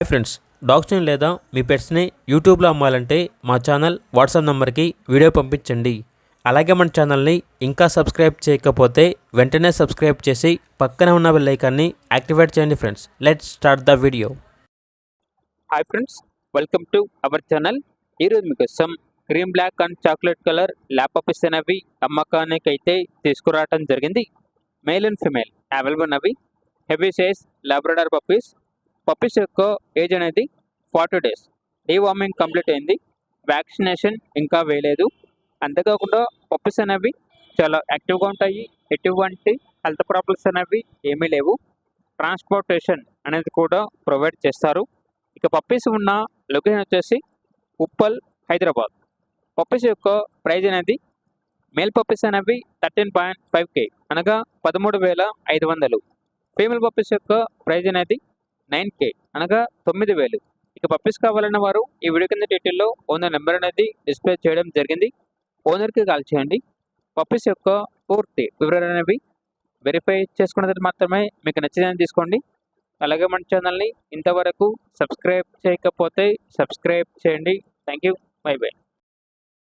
Friends, డాగ్స్ని లేదా మీ పెట్స్ని యూట్యూబ్లో అమ్మాలంటే మా ఛానల్ వాట్సాప్ నెంబర్కి వీడియో పంపించండి. అలాగే మన ఛానల్ని ఇంకా సబ్స్క్రైబ్ చేయకపోతే వెంటనే సబ్స్క్రైబ్ చేసి పక్కనే ఉన్న బెల్ ఐకాన్ని యాక్టివేట్ చేయండి. Friends, let's start the video. Hi friends, welcome to our channel. ఈరోజు మీకోసం cream black and chocolate colour lab puppies అనేవి అమ్మకానికి అయితే తీసుకురావడం జరిగింది. మేల్ అండ్ ఫిమేల్ అవైలబుల్ అవి heavy size Labrador puppies. Puppies యొక్క ఏజ్ అనేది 40 days. డీవార్మింగ్ కంప్లీట్ అయింది. వ్యాక్సినేషన్ ఇంకా వేయలేదు. అంతేకాకుండా పప్పీస్ అనేవి చాలా యాక్టివ్గా ఉంటాయి. ఎటువంటి హెల్త్ ప్రాబ్లమ్స్ అనేవి ఏమీ లేవు. ట్రాన్స్పోర్టేషన్ అనేది కూడా ప్రొవైడ్ చేస్తారు. ఇక పప్పీస్ ఉన్న లొకేషన్ వచ్చేసి ఉప్పల్, హైదరాబాద్. పప్పీస్ యొక్క ప్రైజ్ అనేది మేల్ పప్పీస్ అనేవి 13.5K అనగా 13,500. ఫీమేల్ పప్పీస్ యొక్క ప్రైజ్ అనేది 9K అనగా 9,000. ఇక పప్పీస్ కావాలన్న వారు ఈ వీడియో కింద డీటెయిల్లో ఓనర్ నెంబర్ అనేది డిస్ప్లే చేయడం జరిగింది. ఓనర్కి కాల్ చేయండి. పప్పీస్ యొక్క పూర్తి వివరాలు అనేవి వెరిఫై చేసుకున్న తర్వాత మాత్రమే మీకు నచ్చిందని తీసుకోండి. అలాగే మన ఛానల్ని ఇంతవరకు సబ్స్క్రైబ్ చేయకపోతే సబ్స్క్రైబ్ చేయండి. Thank you. By by.